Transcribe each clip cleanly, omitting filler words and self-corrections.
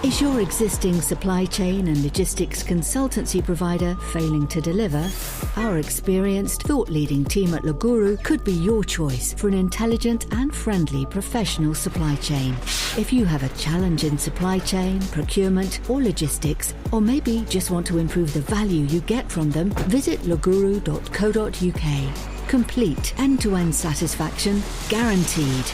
Is your existing supply chain and logistics consultancy provider failing to deliver? Our experienced, thought-leading team at Loguru could be your choice for an intelligent and friendly professional supply chain. If you have a challenge in supply chain, procurement, or logistics, or maybe just want to improve the value you get from them, visit loguru.co.uk. Complete end-to-end satisfaction guaranteed.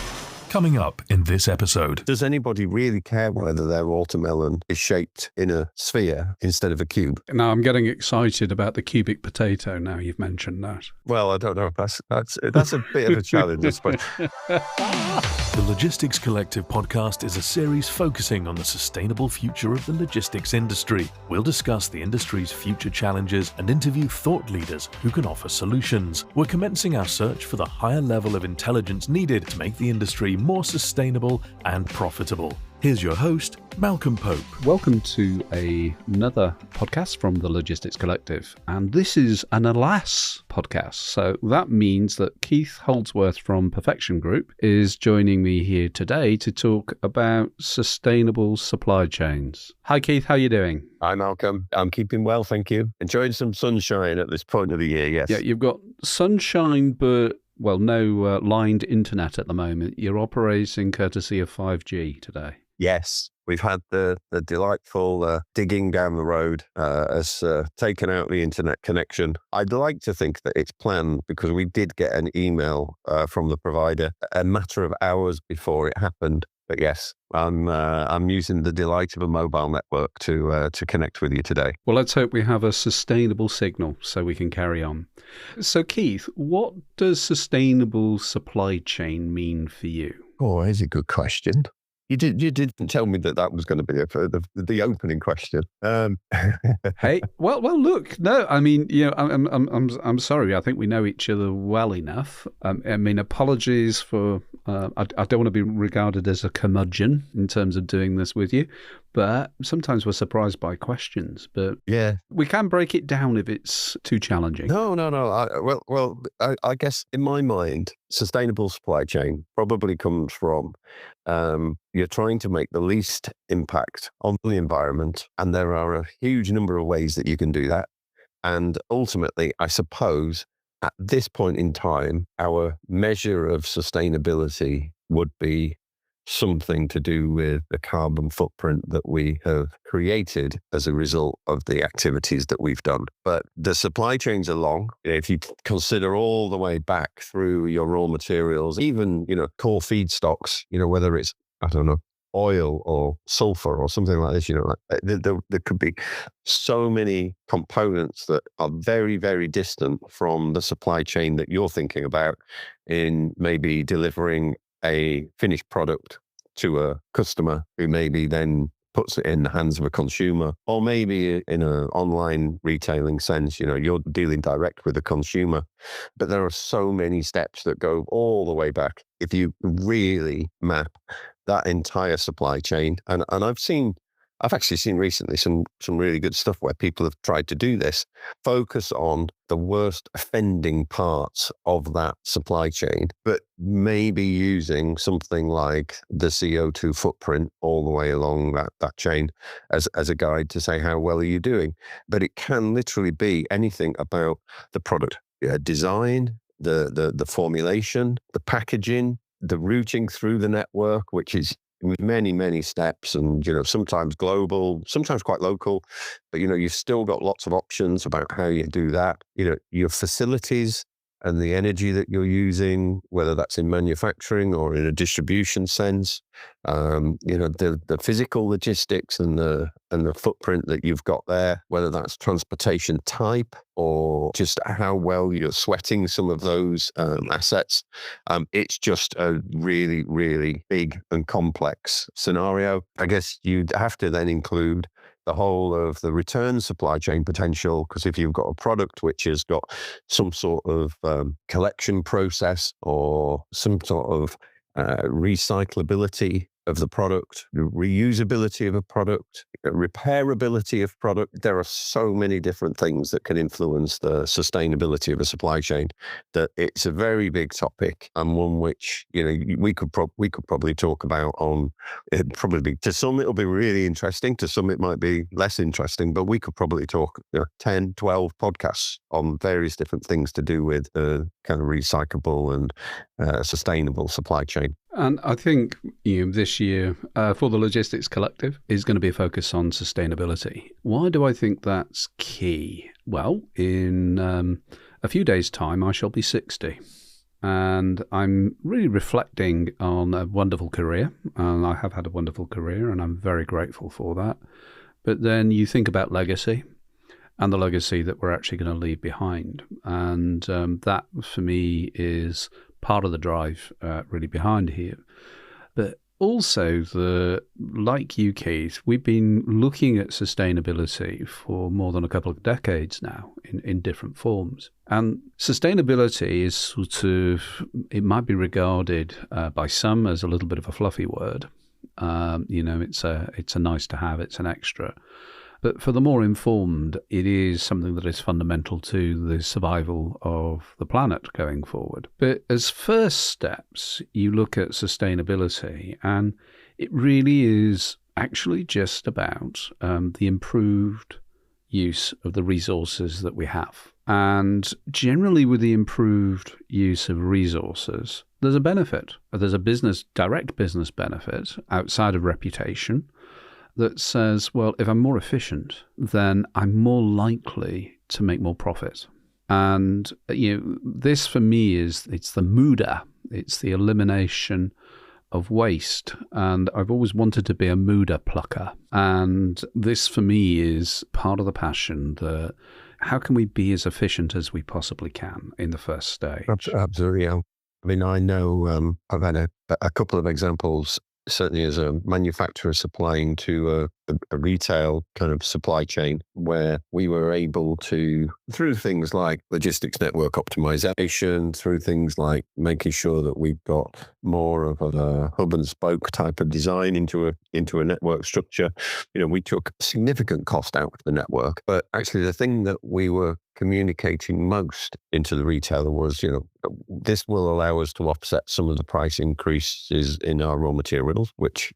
Coming up in this episode. Does anybody really care whether their watermelon is shaped in a sphere instead of a cube? Now I'm getting excited about the cubic potato now you've mentioned that. Well, I don't know. That's a bit of a challenge, I suppose. The Logistics Collective podcast is a series focusing on the sustainable future of the logistics industry. We'll discuss the industry's future challenges and interview thought leaders who can offer solutions. We're commencing our search for the higher level of intelligence needed to make the industry more sustainable and profitable. Here's your host, Malcolm Pope. Welcome to another podcast from the Logistics Collective. And this is an Alas podcast. So that means that Keith Holdsworth from Perfection Group is joining me here today to talk about sustainable supply chains. Hi, Keith. How are you doing? Hi, Malcolm. I'm keeping well, thank you. Enjoying some sunshine at this point of the year, yes. Yeah, you've got sunshine, but no lined internet at the moment. You're operating courtesy of 5G today. Yes, we've had the delightful digging down the road has taken out the internet connection. I'd like to think that it's planned because we did get an email from the provider a matter of hours before it happened. But yes, I'm using the delight of a mobile network to connect with you today. Well, let's hope we have a sustainable signal so we can carry on. So, Keith, what does sustainable supply chain mean for you? Oh, here's a good question. You didn't tell me that was going to be the opening question. Hey, well, look, no, I mean, you know, I'm sorry. I think we know each other well enough. I mean, apologies for. I don't want to be regarded as a curmudgeon in terms of doing this with you, but sometimes we're surprised by questions. But yeah, we can break it down if it's too challenging. No. I guess in my mind, sustainable supply chain probably comes from you're trying to make the least impact on the environment, and there are a huge number of ways that you can do that. And ultimately, I suppose at this point in time, our measure of sustainability would be something to do with the carbon footprint that we have created as a result of the activities that we've done. But the supply chains are long. If you consider all the way back through your raw materials, even, core feedstocks, whether it's, I don't know, oil or sulfur or something like this, there could be so many components that are very, very distant from the supply chain that you're thinking about in maybe delivering a finished product to a customer who maybe then puts it in the hands of a consumer, or maybe in an online retailing sense, you're dealing direct with the consumer. But there are so many steps that go all the way back. If you really map that entire supply chain, and I've actually seen recently some really good stuff where people have tried to do this, focus on the worst offending parts of that supply chain, but maybe using something like the CO2 footprint all the way along that chain as a guide to say, how well are you doing? But it can literally be anything about the product design, the formulation, the packaging, the routing through the network, which is with many, many steps and, sometimes global, sometimes quite local, but, you've still got lots of options about how you do that. Your facilities and the energy that you're using, whether that's in manufacturing or in a distribution sense, the physical logistics and the footprint that you've got there, whether that's transportation type or just how well you're sweating some of those assets. It's just a really, really big and complex scenario. I guess you'd have to then include the whole of the return supply chain potential, because if you've got a product which has got some sort of collection process or some sort of recyclability of the product, the reusability of a product, repairability of product. There are so many different things that can influence the sustainability of a supply chain that it's a very big topic, and one which, we could probably talk about on, probably to some it'll be really interesting, to some it might be less interesting, but we could probably talk 10, 12 podcasts on various different things to do with kind of recyclable and sustainable supply chain. And I think this year for the Logistics Collective is going to be a focus on sustainability. Why do I think that's key? Well, in a few days' time, I shall be 60. And I'm really reflecting on a wonderful career. And I have had a wonderful career, and I'm very grateful for that. But then you think about legacy and the legacy that we're actually going to leave behind. And that, for me, is part of the drive really behind here. But also, like you, Keith, we've been looking at sustainability for more than a couple of decades now in different forms. And sustainability is sort of, it might be regarded by some as a little bit of a fluffy word. It's a nice to have, it's an extra. But for the more informed, it is something that is fundamental to the survival of the planet going forward. But as first steps, you look at sustainability, and it really is actually just about the improved use of the resources that we have. And generally with the improved use of resources, there's a benefit. There's a direct business benefit outside of reputation that says, well, if I'm more efficient, then I'm more likely to make more profit. And this for me it's the muda, it's the elimination of waste. And I've always wanted to be a muda plucker. And this for me is part of the passion, that how can we be as efficient as we possibly can in the first stage? Absolutely. I mean, I know I've had a couple of examples, certainly as a manufacturer supplying to a retail kind of supply chain, where we were able to, through things like logistics network optimization, through things like making sure that we've got more of a hub and spoke type of design into a network structure, we took significant cost out of the network. But actually the thing that we were communicating most into the retailer was, this will allow us to offset some of the price increases in our raw materials, which,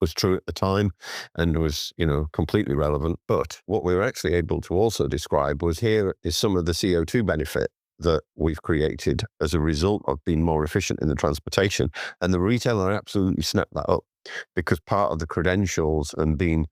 was true at the time and was, completely relevant. But what we were actually able to also describe was, here is some of the CO2 benefit that we've created as a result of being more efficient in the transportation. And the retailer absolutely snapped that up, because part of the credentials and being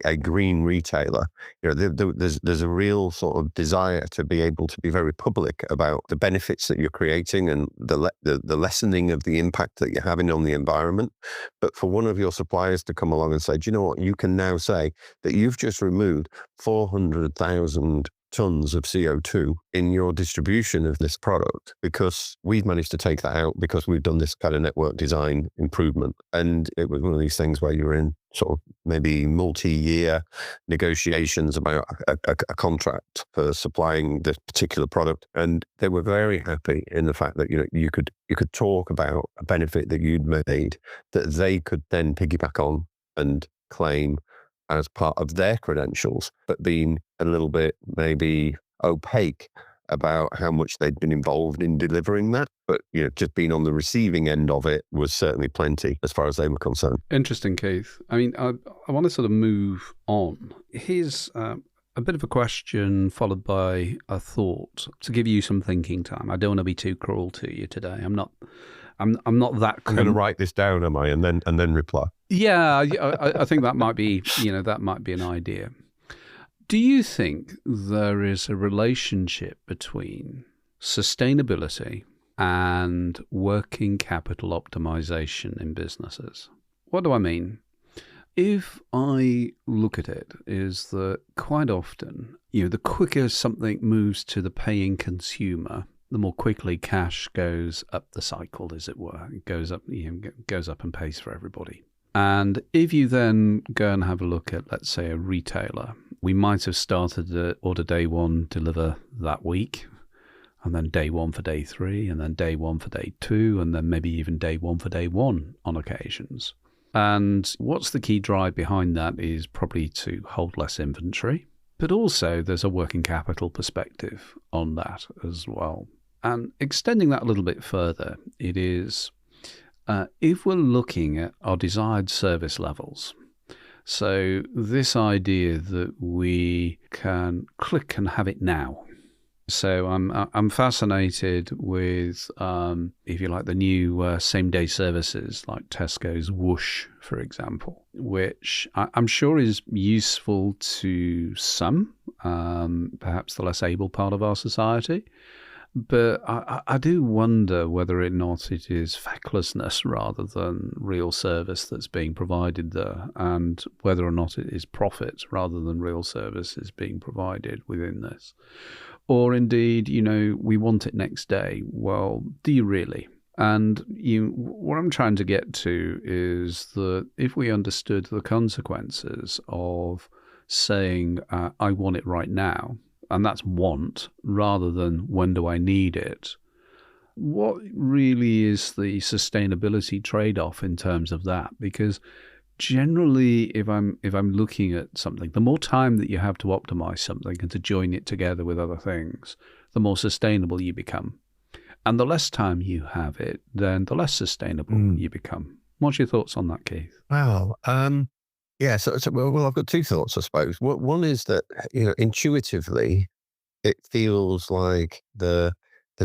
a green retailer, there's a real sort of desire to be able to be very public about the benefits that you're creating and the lessening of the impact that you're having on the environment. But for one of your suppliers to come along and say, do you know what, you can now say that you've just removed 400,000 tons of CO2 in your distribution of this product, because we've managed to take that out because we've done this kind of network design improvement. And it was one of these things where you're in sort of maybe multi-year negotiations about a contract for supplying this particular product. And they were very happy in the fact that, you could talk about a benefit that you'd made that they could then piggyback on and claim as part of their credentials, but being a little bit maybe opaque about how much they'd been involved in delivering that. But, just being on the receiving end of it was certainly plenty as far as they were concerned. Interesting, Keith. I mean, I want to sort of move on. Here's a bit of a question followed by a thought to give you some thinking time. I don't want to be too cruel to you today. I'm not that. I'm going to write this down, am I? And then reply. Yeah, I think that might be, that might be an idea. Do you think there is a relationship between sustainability and working capital optimization in businesses? What do I mean? If I look at it, is that quite often, the quicker something moves to the paying consumer, the more quickly cash goes up the cycle, as it were. It goes up, goes up and pays for everybody. And if you then go and have a look at, let's say, a retailer, we might have started the order day one, deliver that week, and then day one for day three, and then day one for day two, and then maybe even day one for day one on occasions. And what's the key drive behind that is probably to hold less inventory. But also there's a working capital perspective on that as well. And extending that a little bit further, it is if we're looking at our desired service levels, so this idea that we can click and have it now. So I'm fascinated with, if you like, the new same-day services like Tesco's Whoosh, for example, which I'm sure is useful to some, perhaps the less able part of our society. But I do wonder whether or not it is fecklessness rather than real service that's being provided there, and whether or not it is profit rather than real service is being provided within this. Or indeed, we want it next day. Well, do you really? And what I'm trying to get to is that if we understood the consequences of saying, I want it right now, and that's want rather than when do I need it, what really is the sustainability trade-off in terms of that? Because generally, if I'm looking at something, the more time that you have to optimize something and to join it together with other things, the more sustainable you become. And the less time you have it, then the less sustainable you become. What's your thoughts on that, Keith? Well, yeah. So well, I've got two thoughts, I suppose. One is that intuitively, it feels like the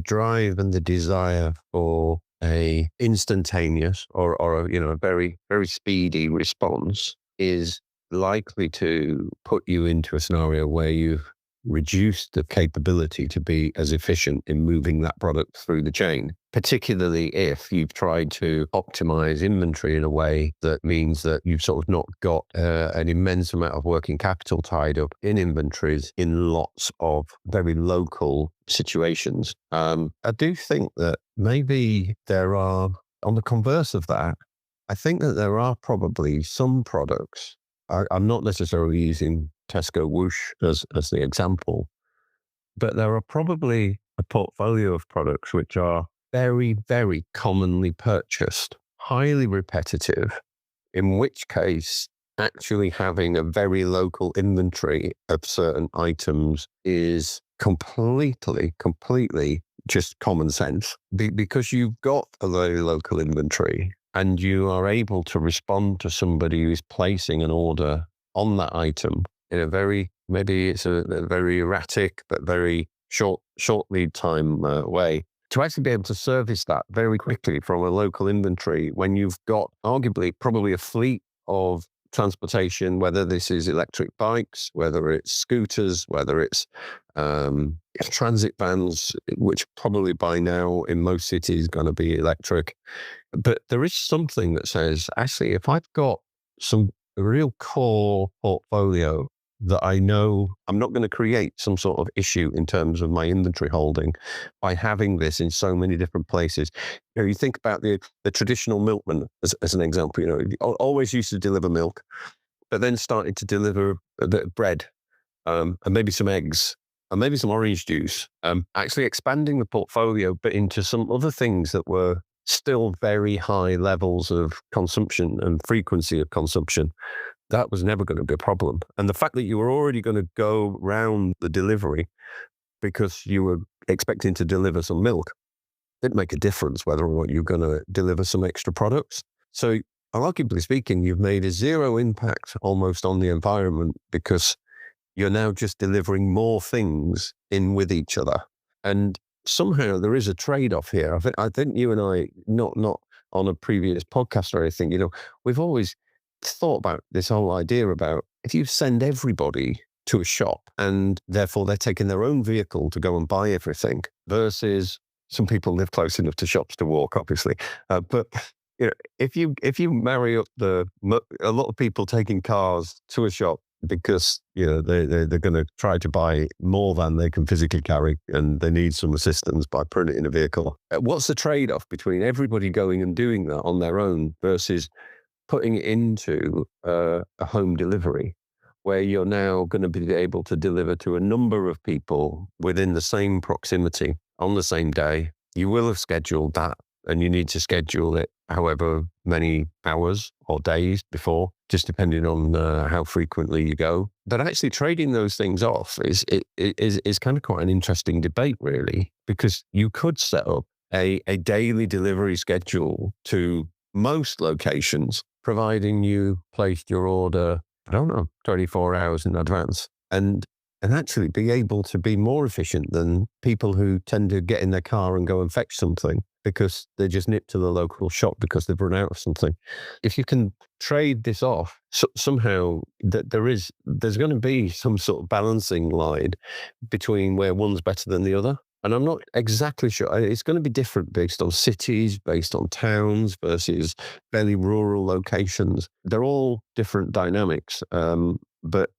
drive and the desire for a instantaneous or a very, very speedy response is likely to put you into a scenario where you've reduced the capability to be as efficient in moving that product through the chain, particularly if you've tried to optimize inventory in a way that means that you've sort of not got an immense amount of working capital tied up in inventories in lots of very local situations. I do think that maybe there are, on the converse of that, I think that there are probably some products, I'm not necessarily using Tesco Whoosh as the example, but there are probably a portfolio of products which are very, very commonly purchased, highly repetitive, in which case actually having a very local inventory of certain items is completely just common sense. Because you've got a very local inventory and you are able to respond to somebody who's placing an order on that item in a very, maybe it's a very erratic but very short lead time way, to actually be able to service that very quickly from a local inventory when you've got arguably probably a fleet of transportation, whether this is electric bikes, whether it's scooters, whether it's transit vans, which probably by now in most cities going to be electric. But there is something that says, actually, if I've got some real core portfolio that I know I'm not going to create some sort of issue in terms of my inventory holding by having this in so many different places. You think about the traditional milkman as an example. Always used to deliver milk, but then started to deliver a bit of bread and maybe some eggs and maybe some orange juice. Actually expanding the portfolio, but into some other things that were still very high levels of consumption and frequency of consumption. That was never going to be a problem. And the fact that you were already going to go round the delivery because you were expecting to deliver some milk didn't make a difference whether or not you're going to deliver some extra products. So arguably speaking, you've made a zero impact almost on the environment because you're now just delivering more things in with each other. And somehow there is a trade-off here. I think you and I, not on a previous podcast or anything, we've always thought about this whole idea about if you send everybody to a shop and therefore they're taking their own vehicle to go and buy everything versus some people live close enough to shops to walk, obviously. But if you marry up a lot of people taking cars to a shop because they're going to try to buy more than they can physically carry and they need some assistance by putting it in a vehicle. What's the trade-off between everybody going and doing that on their own versus putting it into a home delivery where you're now going to be able to deliver to a number of people within the same proximity on the same day? You will have scheduled that and you need to schedule it however many hours or days before, just depending on how frequently you go. But actually trading those things off is kind of quite an interesting debate, really, because you could set up a daily delivery schedule to most locations, providing you placed your order, 24 hours in advance, and actually be able to be more efficient than people who tend to get in their car and go and fetch something because they just nip to the local shop because they've run out of something. If you can trade this off, somehow there's going to be some sort of balancing line between where one's better than the other. And I'm not exactly sure. It's going to be different based on cities, based on towns versus fairly rural locations. They're all different dynamics. But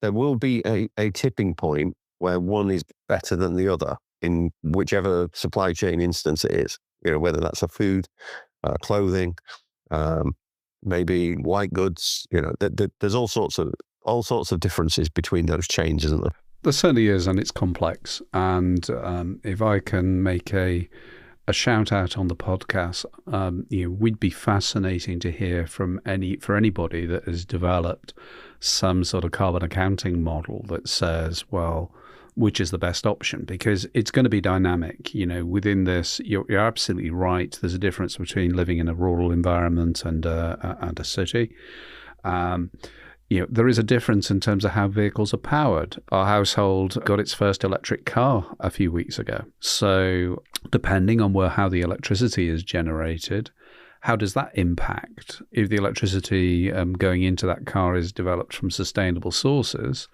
there will be a tipping point where one is better than the other in whichever supply chain instance it is. Whether that's a food, clothing, maybe white goods. There's all sorts of differences between those chains, isn't there? There certainly is, and it's complex. And if I can make a shout out on the podcast, we'd be fascinating to hear from anybody that has developed some sort of carbon accounting model that says, well, which is the best option? Because it's going to be dynamic. Within this, you're absolutely right. There's a difference between living in a rural environment and a city. There is a difference in terms of how vehicles are powered. Our household got its first electric car a few weeks ago. So depending on how the electricity is generated, how does that impact? If the electricity going into that car is developed from sustainable sources,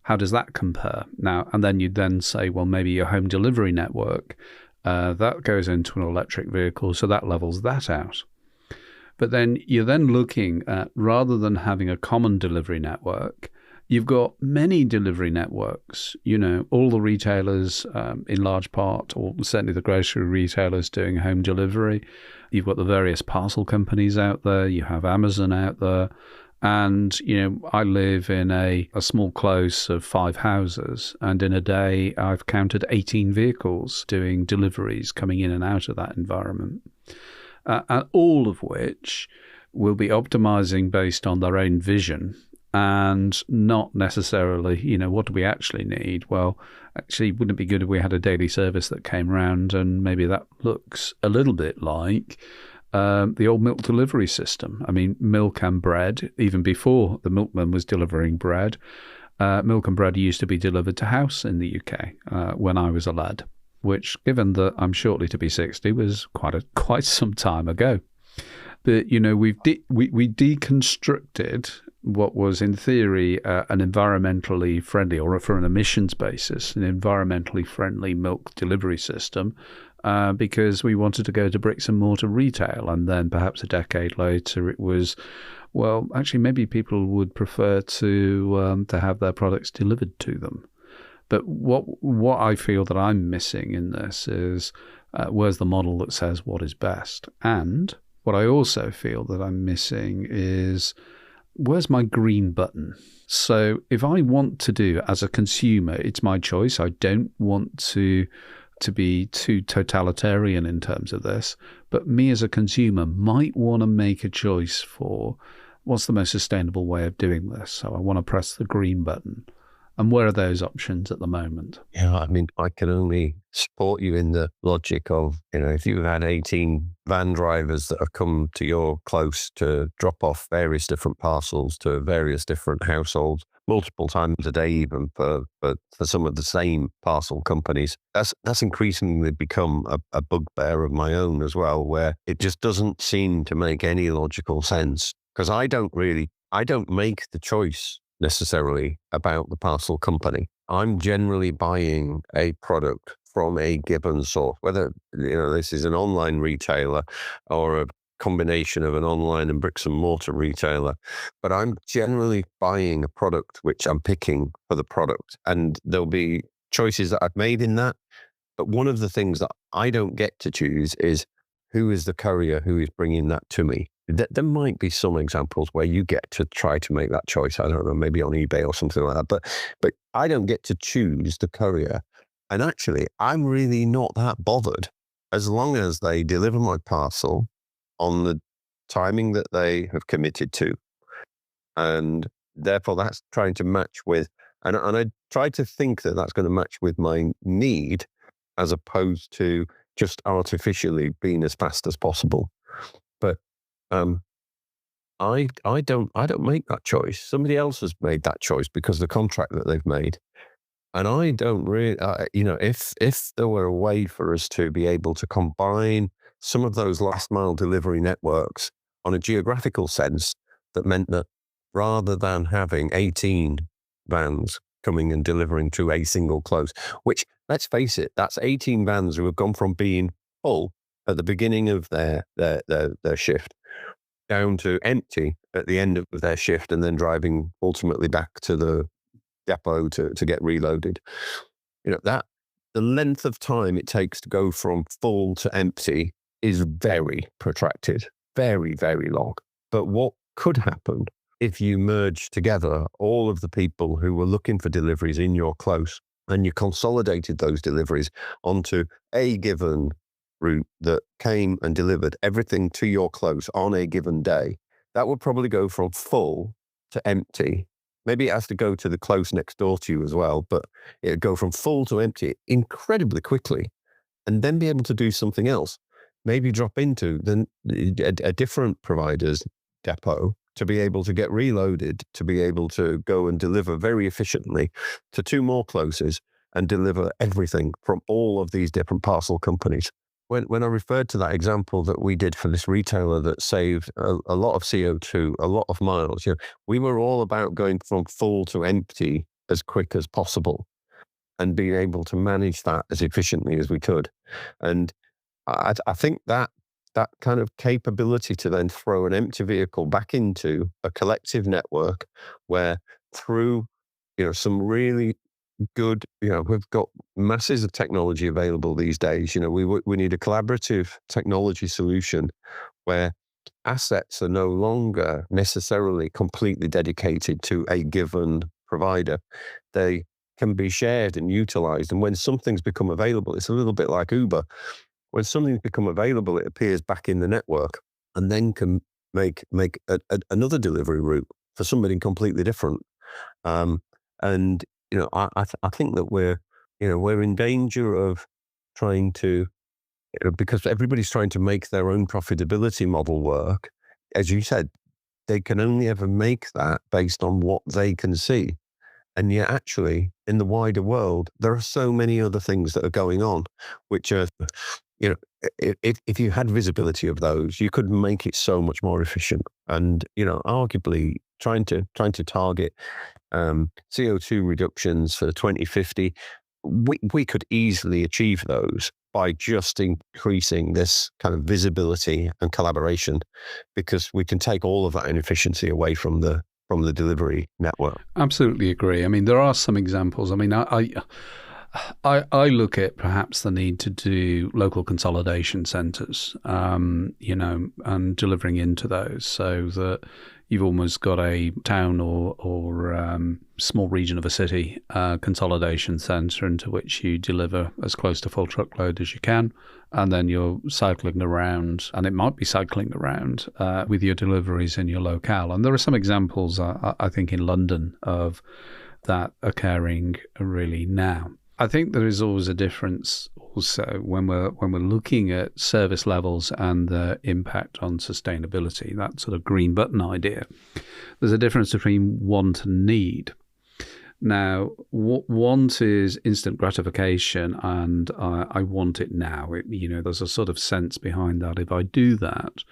how does that compare? Now, and then you'd then say, well, maybe your home delivery network, that goes into an electric vehicle, so that levels that out. But then you're then looking at, rather than having a common delivery network, you've got many delivery networks. All the retailers, in large part, or certainly the grocery retailers doing home delivery. You've got the various parcel companies out there. You have Amazon out there. And, I live in a small close of 5 houses. And in a day, I've counted 18 vehicles doing deliveries coming in and out of that environment. And all of which will be optimizing based on their own vision and not necessarily, what do we actually need? Well, actually, wouldn't it be good if we had a daily service that came around, and maybe that looks a little bit like the old milk delivery system. I mean, milk and bread, even before the milkman was delivering bread, milk and bread used to be delivered to house in the UK when I was a lad, which, given that I'm shortly to be 60, was quite some time ago. But, we deconstructed what was, in theory, an environmentally friendly, or for an emissions basis, an environmentally friendly milk delivery system, because we wanted to go to bricks and mortar retail. And then perhaps a decade later, it was, well, actually, maybe people would prefer to have their products delivered to them. But what I feel that I'm missing in this is where's the model that says what is best? And what I also feel that I'm missing is where's my green button? So if I want to do, as a consumer, it's my choice. I don't want to be too totalitarian in terms of this. But me as a consumer might want to make a choice for what's the most sustainable way of doing this. So I want to press the green button. And where are those options at the moment? Yeah, I mean, I can only support you in the logic of, if you've had 18 van drivers that have come to your close to drop off various different parcels to various different households, multiple times a day even for some of the same parcel companies, that's increasingly become a bugbear of my own as well, where it just doesn't seem to make any logical sense. Because I don't make the choice necessarily about the parcel company. I'm generally buying a product from a given source, whether this is an online retailer or a combination of an online and bricks and mortar retailer, but I'm generally buying a product which I'm picking for the product, and there'll be choices that I've made in that. But one of the things that I don't get to choose is who is the courier who is bringing that to me. There might be some examples where you get to try to make that choice. I don't know, maybe on eBay or something like that. But I don't get to choose the courier. And actually, I'm really not that bothered as long as they deliver my parcel on the timing that they have committed to. And therefore, that's trying to match with, and I try to think that that's going to match with my need, as opposed to just artificially being as fast as possible. But I don't make that choice. Somebody else has made that choice because of the contract that they've made. And I don't really, if there were a way for us to be able to combine some of those last mile delivery networks on a geographical sense, that meant that rather than having 18 vans coming and delivering to a single close, which, let's face it, that's 18 vans who have gone from being full at the beginning of their shift down to empty at the end of their shift, and then driving ultimately back to the depot to get reloaded. That the length of time it takes to go from full to empty is very protracted, very, very long. But what could happen if you merge together all of the people who were looking for deliveries in your close, and you consolidated those deliveries onto a given route that came and delivered everything to your close on a given day? That would probably go from full to empty. Maybe it has to go to the close next door to you as well, but it would go from full to empty incredibly quickly, and then be able to do something else. Maybe drop into a different provider's depot to be able to get reloaded, to be able to go and deliver very efficiently to 2 more closes and deliver everything from all of these different parcel companies. When I referred to that example that we did for this retailer that saved a lot of CO2, a lot of miles, we were all about going from full to empty as quick as possible and being able to manage that as efficiently as we could. And I think that kind of capability to then throw an empty vehicle back into a collective network, where through some really good, we've got masses of technology available these days. We need a collaborative technology solution where assets are no longer necessarily completely dedicated to a given provider. They can be shared and utilized. And when something's become available, it's a little bit like Uber. When something's become available, it appears back in the network, and then can make another delivery route for somebody completely different. And I think that we're in danger of trying to, because everybody's trying to make their own profitability model work. As you said, they can only ever make that based on what they can see. And yet actually, in the wider world, there are so many other things that are going on, which are, if you had visibility of those, you could make it so much more efficient. And, arguably trying to target CO2 reductions for 2050, we could easily achieve those by just increasing this kind of visibility and collaboration, because we can take all of that inefficiency away from the delivery network. Absolutely agree. I mean, there are some examples. I mean, I look at perhaps the need to do local consolidation centres, and delivering into those, so that you've almost got a town or small region of a city consolidation centre into which you deliver as close to full truckload as you can, and then you're cycling around, and it might be cycling around with your deliveries in your locale. And there are some examples, I think, in London of that occurring really now. I think there is always a difference also when we're looking at service levels and the impact on sustainability, that sort of green button idea. There's a difference between want and need. Now, want is instant gratification, and I want it now. There's a sort of sense behind that. If I do that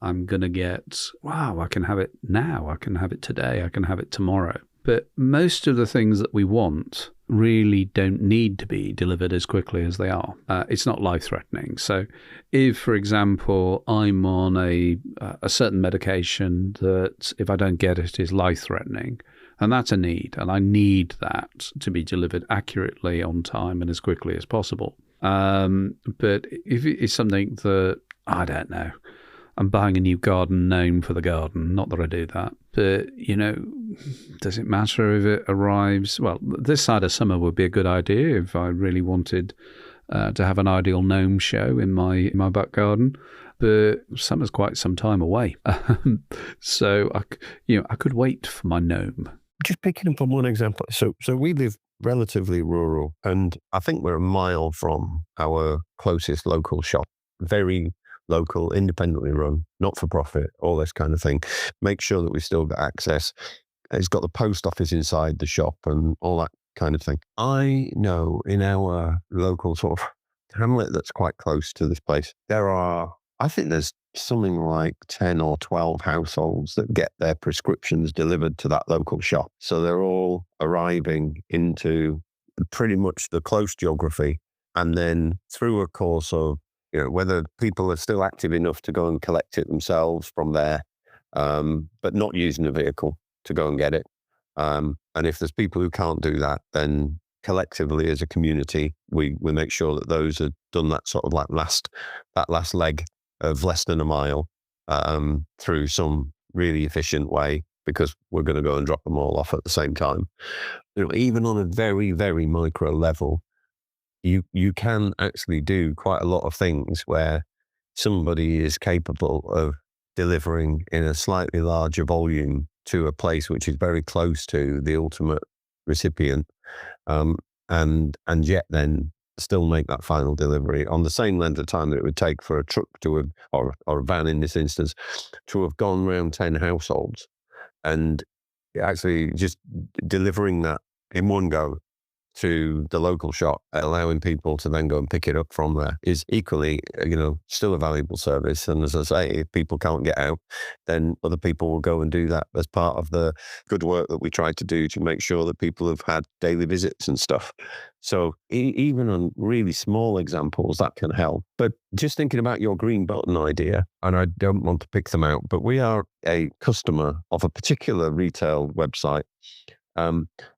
I'm going to get, wow, I can have it now, I can have it today, I can have it tomorrow. But most of the things that we want really don't need to be delivered as quickly as they are. It's not life-threatening. So if, for example, I'm on a certain medication that if I don't get it is life-threatening, and that's a need, and I need that to be delivered accurately, on time, and as quickly as possible. But if it's something that, I don't know, I'm buying a new garden gnome for the garden. Not that I do that. But, does it matter if it arrives? Well, this side of summer would be a good idea if I really wanted to have an ideal gnome show in my back garden. but summer's quite some time away. So I could wait for my gnome. Just picking up on one example. So we live relatively rural, and I think we're a mile from our closest local shop. Very local, independently run, not for profit, all this kind of thing. Make sure that we still got access. It's got the post office inside the shop and all that kind of thing. I know in our local sort of hamlet that's quite close to this place, I think there's something like 10 or 12 households that get their prescriptions delivered to that local shop. So they're all arriving into pretty much the close geography. And then through a course of, whether people are still active enough to go and collect it themselves from there, but not using a vehicle to go and get it. And if there's people who can't do that, then collectively as a community, we make sure that those are done that sort of like that last leg of less than a mile through some really efficient way, because we're going to go and drop them all off at the same time. Even on a very, very micro level, you can actually do quite a lot of things where somebody is capable of delivering in a slightly larger volume to a place which is very close to the ultimate recipient, and yet then still make that final delivery on the same length of time that it would take for a truck to have, or a van in this instance, to have gone around 10 households, and actually just delivering that in one go to the local shop, allowing people to then go and pick it up from there is equally, still a valuable service. And as I say, if people can't get out, then other people will go and do that as part of the good work that we try to do to make sure that people have had daily visits and stuff. So even on really small examples, that can help. But just thinking about your green button idea, and I don't want to pick them out, but we are a customer of a particular retail website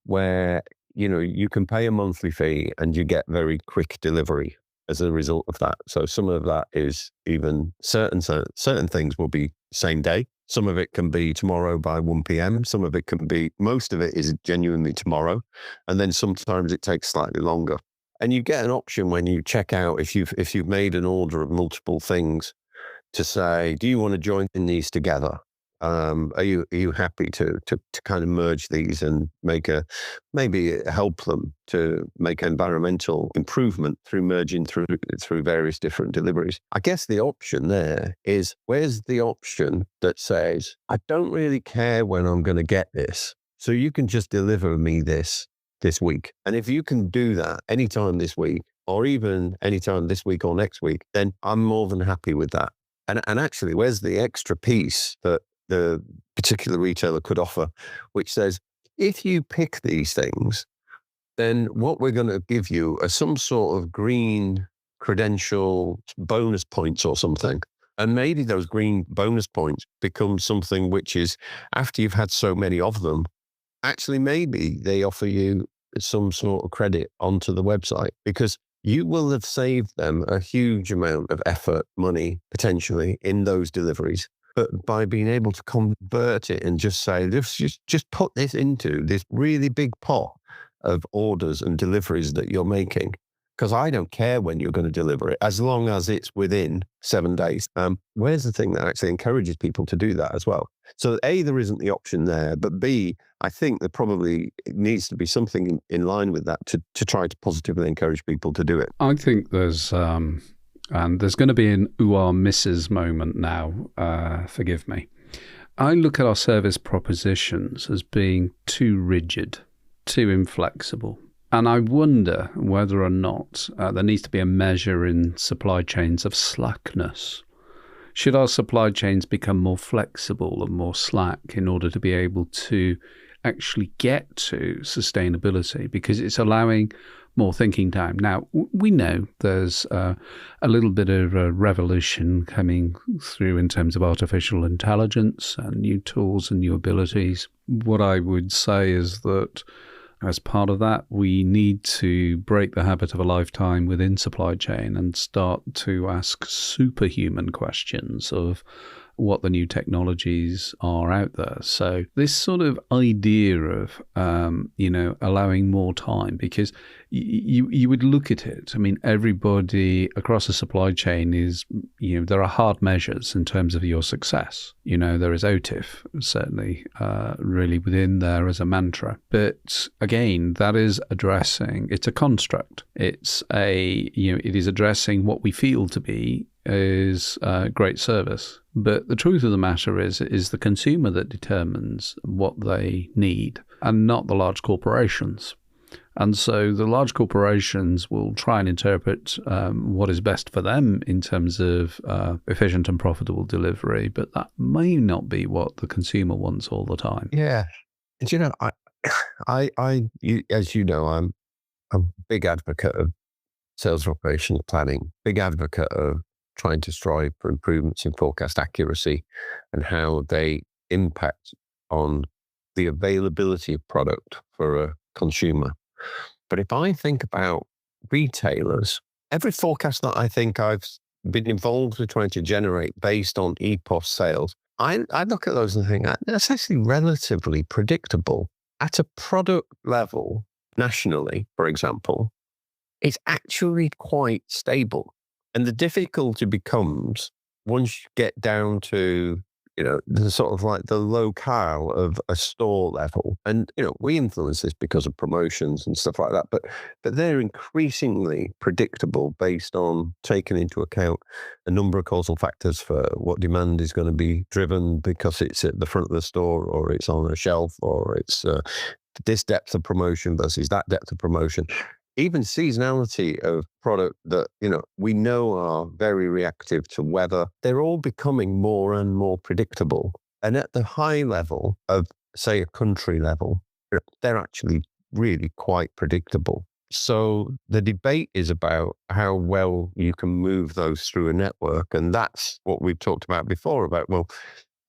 where you can pay a monthly fee and you get very quick delivery as a result of that. So some of that is even certain things will be same day. Some of it can be tomorrow by 1 p.m. Some of it can be, most of it is genuinely tomorrow. And then sometimes it takes slightly longer. And you get an option when you check out, if you've made an order of multiple things, to say, do you want to join these together? Are you happy to kind of merge these and maybe help them to make environmental improvement through merging through various different deliveries? I guess the option there is, where's the option that says, I don't really care when I'm going to get this, so you can just deliver me this week. And if you can do that anytime this week, or even anytime this week or next week, then I'm more than happy with that. And actually, where's the extra piece that the particular retailer could offer, which says, if you pick these things, then what we're going to give you are some sort of green credential bonus points or something. And maybe those green bonus points become something which is, after you've had so many of them, actually maybe they offer you some sort of credit onto the website, because you will have saved them a huge amount of effort, money, potentially, in those deliveries. But by being able to convert it and just say, just put this into this really big pot of orders and deliveries that you're making, because I don't care when you're going to deliver it, as long as it's within 7 days. Where's the thing that actually encourages people to do that as well? So A, there isn't the option there, but B, I think there probably needs to be something in line with that to try to positively encourage people to do it. I think there's going to be an ooh ah misses moment now, forgive me. I look at our service propositions as being too rigid, too inflexible. And I wonder whether or not there needs to be a measure in supply chains of slackness. Should our supply chains become more flexible and more slack in order to be able to actually get to sustainability? Because it's allowing more thinking time. Now, we know there's a little bit of a revolution coming through in terms of artificial intelligence and new tools and new abilities. What I would say is that as part of that, we need to break the habit of a lifetime within supply chain and start to ask superhuman questions of what the new technologies are out there. So this sort of idea of, allowing more time, because you would look at it. I mean, everybody across the supply chain is, there are hard measures in terms of your success. There is OTIF, certainly, really within there as a mantra. But again, that is addressing, it's a construct. It is addressing what we feel to be is great service. But the truth of the matter is the consumer that determines what they need, and not the large corporations. And so the large corporations will try and interpret what is best for them in terms of efficient and profitable delivery, but that may not be what the consumer wants all the time. Yeah. And as you know, I'm a big advocate of sales and operations planning, big advocate of trying to strive for improvements in forecast accuracy and how they impact on the availability of product for a consumer. But if I think about retailers, every forecast that I think I've been involved with trying to generate based on EPOS sales, I look at those and think that's actually relatively predictable. At a product level, nationally, for example, it's actually quite stable. And the difficulty becomes once you get down to, the sort of like the locale of a store level. And, we influence this because of promotions and stuff like that, but they're increasingly predictable based on taking into account a number of causal factors for what demand is going to be driven because it's at the front of the store or it's on a shelf or it's this depth of promotion versus that depth of promotion. Even seasonality of product that, we know are very reactive to weather, they're all becoming more and more predictable. And at the high level of, say, a country level, they're actually really quite predictable. So the debate is about how well you can move those through a network. And that's what we've talked about before about, well,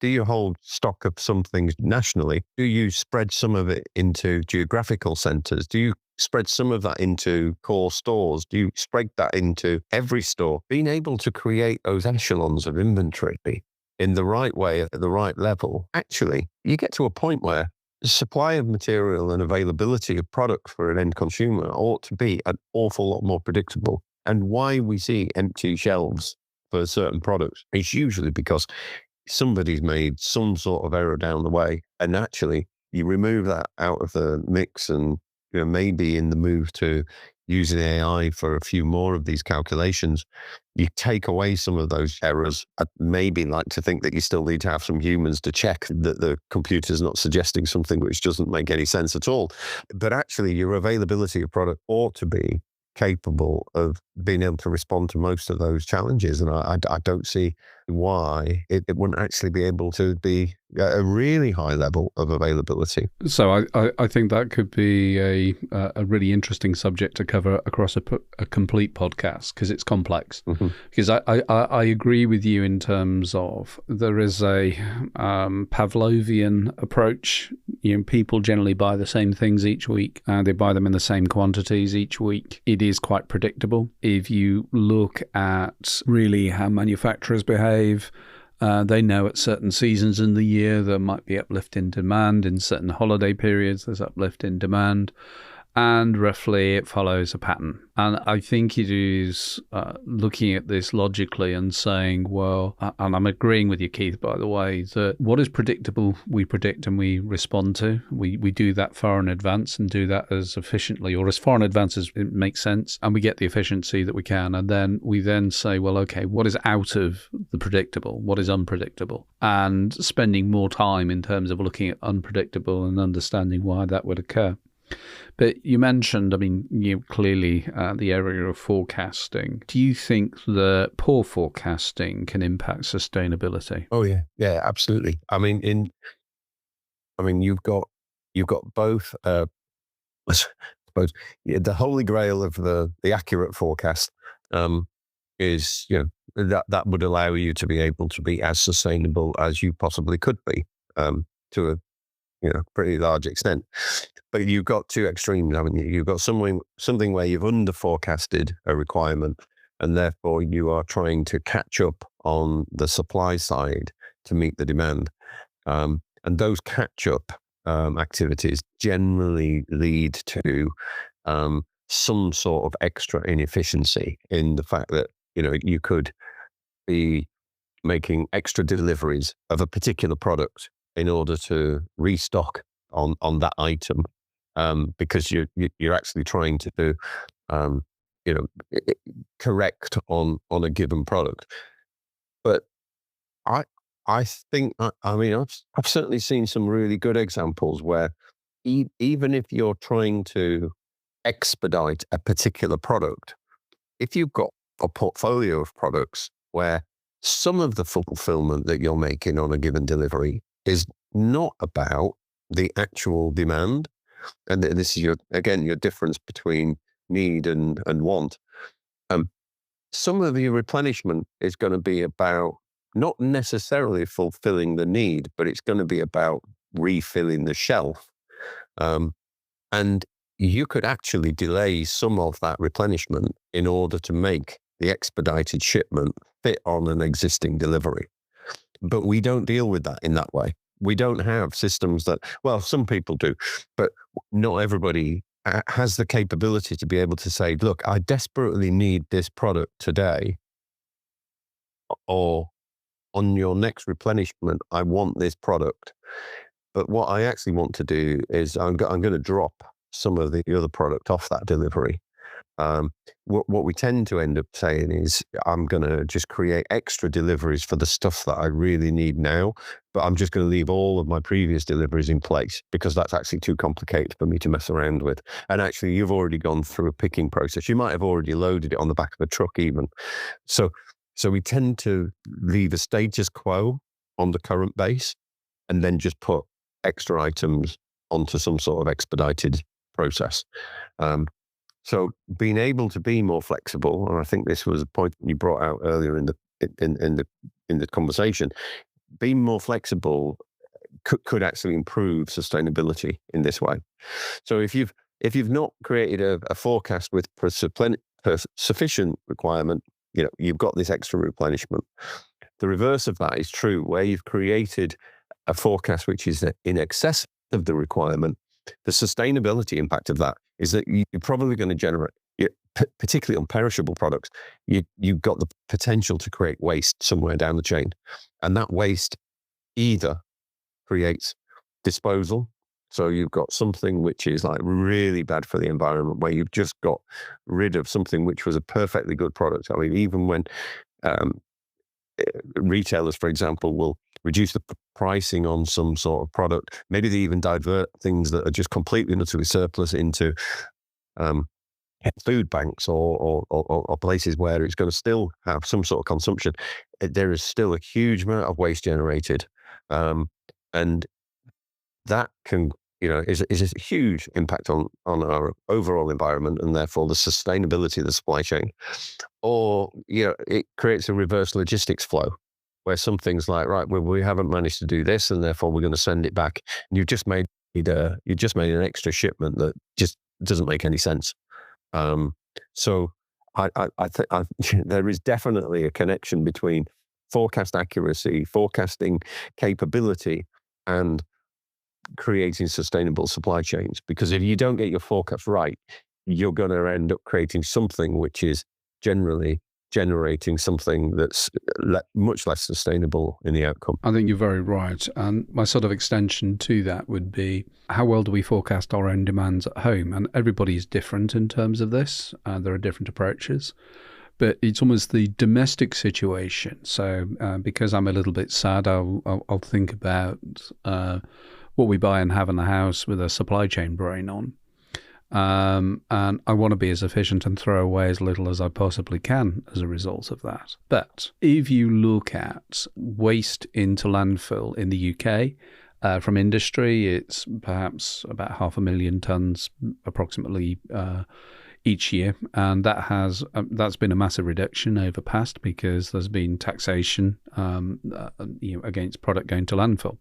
do you hold stock of some things nationally? Do you spread some of it into geographical centers? Do you spread some of that into core stores? Do you spread that into every store? Being able to create those echelons of inventory in the right way, at the right level, actually, you get to a point where the supply of material and availability of product for an end consumer ought to be an awful lot more predictable. And why we see empty shelves for certain products is usually because somebody's made some sort of error down the way. And actually, you remove that out of the mix and maybe in the move to using AI for a few more of these calculations, you take away some of those errors. I'd maybe like to think that you still need to have some humans to check that the computer's not suggesting something which doesn't make any sense at all. But actually, your availability of product ought to be capable of being able to respond to most of those challenges. And I don't see why it wouldn't actually be able to be a really high level of availability. So I think that could be a really interesting subject to cover across a complete podcast because it's complex. Mm-hmm. Because I agree with you in terms of there is a Pavlovian approach. People generally buy the same things each week. They buy them in the same quantities each week. It is quite predictable. If you look at really how manufacturers behave, they know at certain seasons in the year there might be uplift in demand. In certain holiday periods, there's uplift in demand. And roughly it follows a pattern. And I think it is looking at this logically and saying, well, and I'm agreeing with you, Keith, by the way, that what is predictable, we predict and we respond to. We do that far in advance and do that as efficiently or as far in advance as it makes sense. And we get the efficiency that we can. And then we then say, well, okay, what is out of the predictable? What is unpredictable? And spending more time in terms of looking at unpredictable and understanding why that would occur. But you mentioned, clearly the area of forecasting. Do you think that poor forecasting can impact sustainability? Oh yeah, absolutely. You've got both. I suppose the holy grail of the accurate forecast is that would allow you to be able to be as sustainable as you possibly could be to a pretty large extent. But you've got two extremes, haven't you? You've got something where you've under forecasted a requirement and therefore you are trying to catch up on the supply side to meet the demand. And those catch-up activities generally lead to some sort of extra inefficiency in the fact that, you could be making extra deliveries of a particular product in order to restock on that item, because you're actually trying to correct on a given product. But I think, I've certainly seen some really good examples where even if you're trying to expedite a particular product, if you've got a portfolio of products where some of the fulfillment that you're making on a given delivery is not about the actual demand, and this is your difference between need and want. Some of your replenishment is going to be about not necessarily fulfilling the need, but it's going to be about refilling the shelf. And you could actually delay some of that replenishment in order to make the expedited shipment fit on an existing delivery. But we don't deal with that in that way. We don't have systems that, well, some people do, but not everybody has the capability to be able to say, look, I desperately need this product today, or on your next replenishment, I want this product. But what I actually want to do is I'm going to drop some of the other product off that delivery. What we tend to end up saying is, I'm going to just create extra deliveries for the stuff that I really need now, but I'm just going to leave all of my previous deliveries in place because that's actually too complicated for me to mess around with. And actually, you've already gone through a picking process. You might have already loaded it on the back of a truck even. So we tend to leave a status quo on the current base and then just put extra items onto some sort of expedited process. So being able to be more flexible, and I think this was a point you brought out earlier in the conversation, being more flexible could actually improve sustainability in this way. So if you've not created a forecast with sufficient requirement, you've got this extra replenishment. The reverse of that is true, where you've created a forecast which is in excess of the requirement. The sustainability impact of that is that you're probably going to generate, particularly on perishable products, you've got the potential to create waste somewhere down the chain. And that waste either creates disposal. So you've got something which is like really bad for the environment, where you've just got rid of something which was a perfectly good product. I mean, even when retailers, for example, will reduce the pricing on some sort of product, maybe they even divert things that are just completely and utterly surplus into food banks or places where it's going to still have some sort of consumption. There is still a huge amount of waste generated, and that can is a huge impact on our overall environment, and therefore the sustainability of the supply chain. Or it creates a reverse logistics flow, where some things like, right, well, we haven't managed to do this, and therefore we're going to send it back. And you've just made an extra shipment that just doesn't make any sense. So I think there is definitely a connection between forecast accuracy, forecasting capability, and creating sustainable supply chains. Because if you don't get your forecast right, you're going to end up creating something which is generally generating something that's much less sustainable in the outcome. I think you're very right. And my sort of extension to that would be, how well do we forecast our own demands at home? And everybody is different in terms of this. There are different approaches. But it's almost the domestic situation. So because I'm a little bit sad, I'll think about what we buy and have in the house with a supply chain brain on. And I want to be as efficient and throw away as little as I possibly can as a result of that. But if you look at waste into landfill in the UK, from industry, it's perhaps about 500,000 tonnes approximately each year. And that's been a massive reduction over past, because there's been taxation against product going to landfill.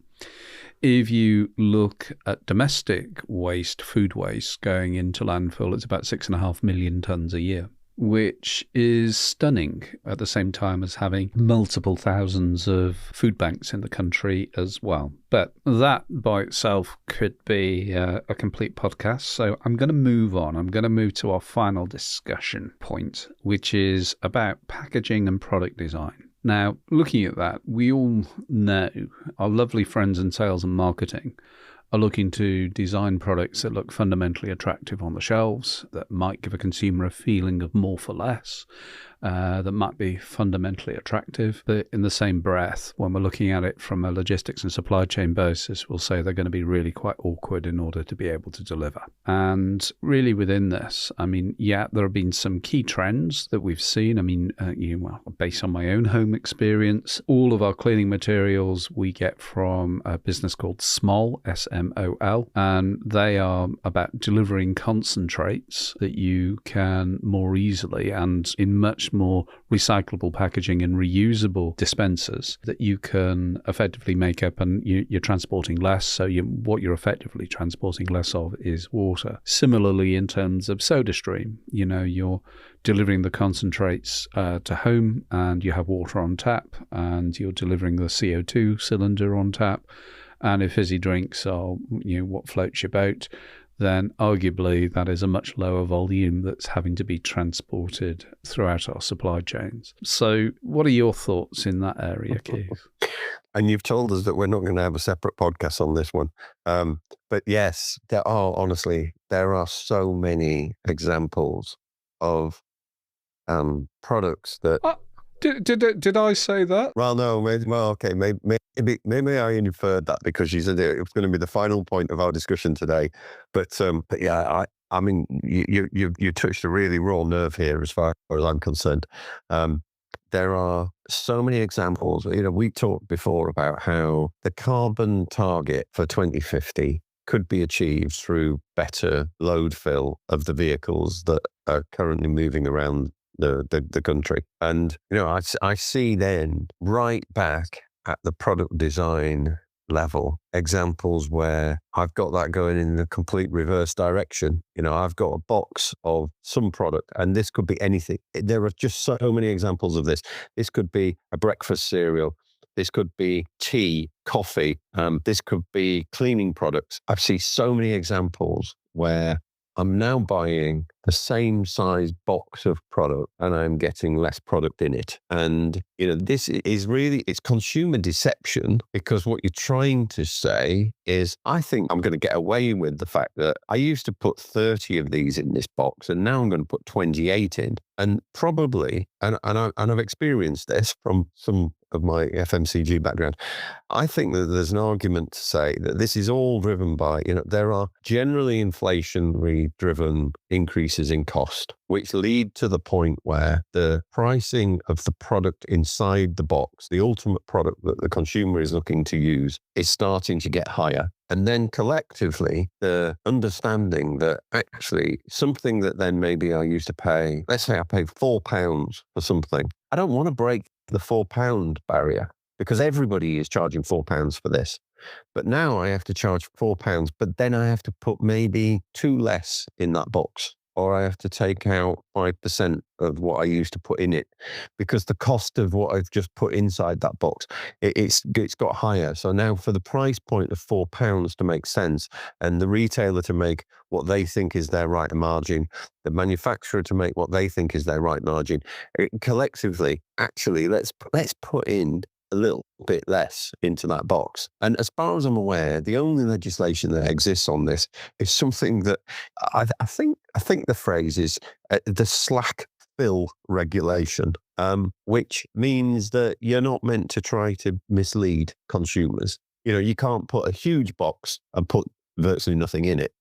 If you look at domestic waste, food waste going into landfill, it's about 6.5 million tonnes a year, which is stunning at the same time as having multiple thousands of food banks in the country as well. But that by itself could be a complete podcast. So I'm going to move on. I'm going to move to our final discussion point, which is about packaging and product design. Now, looking at that, we all know our lovely friends in sales and marketing are looking to design products that look fundamentally attractive on the shelves, that might give a consumer a feeling of more for less, that might be fundamentally attractive. But in the same breath, when we're looking at it from a logistics and supply chain basis, we'll say they're going to be really quite awkward in order to be able to deliver. And really within this, I mean, yeah, there have been some key trends that we've seen. I mean, based on my own home experience, all of our cleaning materials we get from a business called Smol, SMOL, and they are about delivering concentrates that you can more easily and in much more recyclable packaging and reusable dispensers that you can effectively make up, and you're transporting less. So what you're effectively transporting less of is water. Similarly, in terms of SodaStream, you're delivering the concentrates to home and you have water on tap, and you're delivering the CO2 cylinder on tap. And if fizzy drinks are what floats your boat, then arguably that is a much lower volume that's having to be transported throughout our supply chains. So what are your thoughts in that area, Keith? And you've told us that we're not going to have a separate podcast on this one. But yes, there are so many examples of products that... Did I say that? Well, no, maybe I inferred that because you said it was going to be the final point of our discussion today. But yeah, I mean, you touched a really raw nerve here as far as I'm concerned. There are so many examples. We talked before about how the carbon target for 2050 could be achieved through better load fill of the vehicles that are currently moving around the country. And, I see then right back at the product design level examples where I've got that going in the complete reverse direction. I've got a box of some product, and this could be anything. There are just so many examples of this. This could be a breakfast cereal. This could be tea, coffee. This could be cleaning products. I've seen so many examples where I'm now buying the same size box of product and I'm getting less product in it. And, this is really, it's consumer deception, because what you're trying to say is, I think I'm going to get away with the fact that I used to put 30 of these in this box and now I'm going to put 28 in. And probably, and I've experienced this from some of my FMCG background, I think that there's an argument to say that this is all driven by, there are generally inflationary driven increases in cost, which lead to the point where the pricing of the product inside the box, the ultimate product that the consumer is looking to use, is starting to get higher. And then collectively, the understanding that actually something that then maybe I used to pay, let's say I paid £4 for something. I don't want to break the £4 barrier because everybody is charging £4 for this. But now I have to charge £4, but then I have to put maybe 2 less in that box, or I have to take out 5% of what I used to put in it, because the cost of what I've just put inside that box, it's got higher. So now for the price point of £4 to make sense, and the retailer to make what they think is their right margin, the manufacturer to make what they think is their right margin, collectively, actually, let's put in a little bit less into that box. And as far as I'm aware, the only legislation that exists on this is something that I think the phrase is the slack fill regulation, which means that you're not meant to try to mislead consumers. You can't put a huge box and put virtually nothing in it.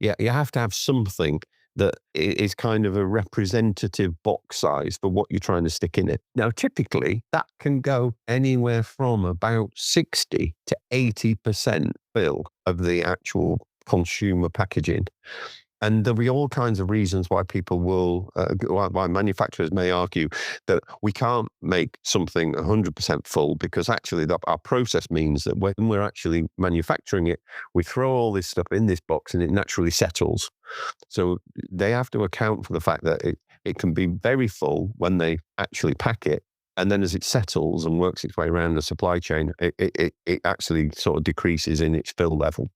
Yeah, you have to have something that is kind of a representative box size for what you're trying to stick in it. Now, typically, that can go anywhere from about 60 to 80% fill of the actual consumer packaging. And there'll be all kinds of reasons why people will, why manufacturers may argue that we can't make something 100% full, because actually our process means that when we're actually manufacturing it, we throw all this stuff in this box and it naturally settles. So they have to account for the fact that it can be very full when they actually pack it. And then as it settles and works its way around the supply chain, it actually sort of decreases in its fill level.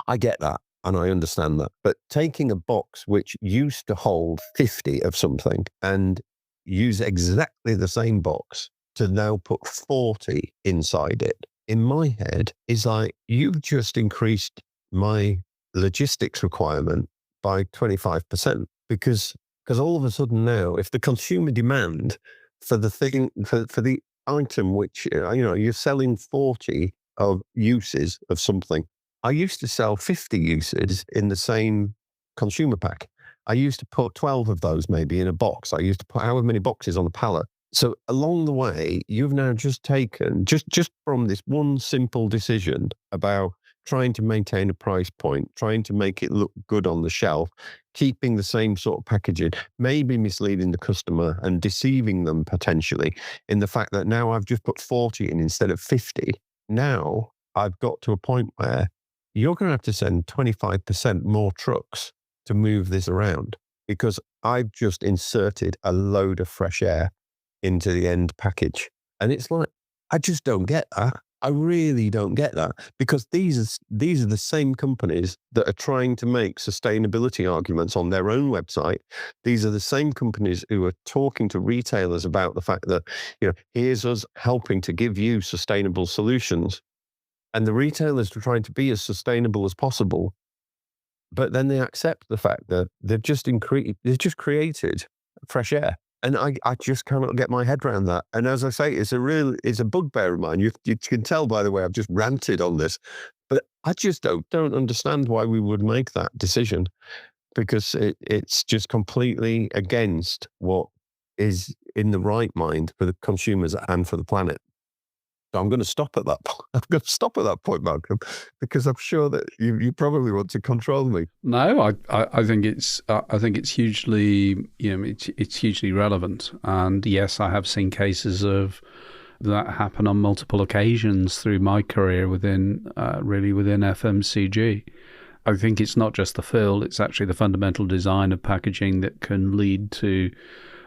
I get that and I understand that. But taking a box which used to hold 50 of something and use exactly the same box to now put 40 inside it, in my head, is like, you've just increased my logistics requirement by 25%. Because all of a sudden now, if the consumer demand for the thing, for the item which, you're selling 40 of uses of something. I used to sell 50 uses in the same consumer pack. I used to put 12 of those maybe in a box. I used to put however many boxes on a pallet. So along the way, you've now just taken, just from this one simple decision about trying to maintain a price point, trying to make it look good on the shelf, keeping the same sort of packaging, maybe misleading the customer and deceiving them potentially in the fact that now I've just put 40 in instead of 50. Now I've got to a point where you're going to have to send 25% more trucks to move this around because I've just inserted a load of fresh air into the end package. And it's like, I just don't get that. I really don't get that, because these are the same companies that are trying to make sustainability arguments on their own website. These are the same companies who are talking to retailers about the fact that, here's us helping to give you sustainable solutions. And the retailers are trying to be as sustainable as possible. But then they accept the fact that they've just created fresh air. And I just cannot get my head around that. And as I say, it's a bugbear of mine. You can tell by the way I've just ranted on this, but I just don't understand why we would make that decision, because it's just completely against what is in the right mind for the consumers and for the planet. So I'm going to stop at that point. I'm going to stop at that point, Malcolm, because I'm sure that you probably want to control me. No, I think it's hugely it's hugely relevant, and yes, I have seen cases of that happen on multiple occasions through my career within FMCG. I think it's not just the fill; it's actually the fundamental design of packaging that can lead to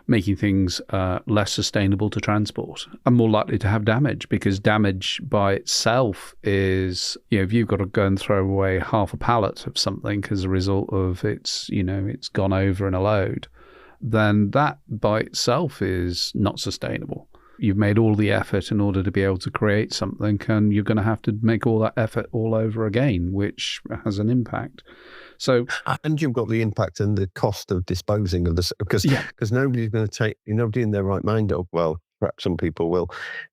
making things less sustainable to transport and more likely to have damage, because damage by itself is, if you've got to go and throw away half a pallet of something as a result of it's gone over in a load, then that by itself is not sustainable. You've made all the effort in order to be able to create something, and you're going to have to make all that effort all over again, which has an impact. So, and you've got the impact and the cost of disposing of this, because nobody's going to take, nobody in their right mind, well, perhaps some people will,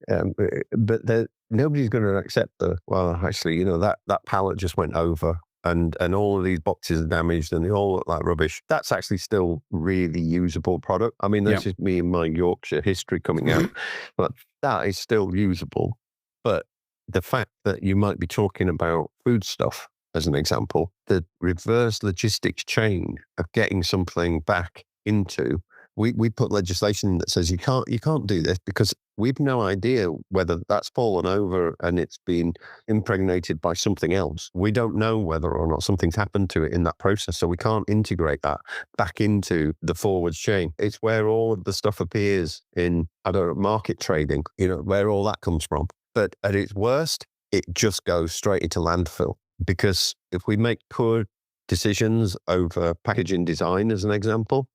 but nobody's going to accept that pallet just went over and all of these boxes are damaged and they all look like rubbish. That's actually still really usable product. I mean, that's just me and my Yorkshire history coming out, but that is still usable. But the fact that you might be talking about food stuff, as an example, the reverse logistics chain of getting something back into, we put legislation that says you can't do this because we've no idea whether that's fallen over and it's been impregnated by something else. We don't know whether or not something's happened to it in that process, so we can't integrate that back into the forwards chain. It's where all of the stuff appears in, market trading, where all that comes from. But at its worst, it just goes straight into landfill. Because if we make poor decisions over packaging design, as an example,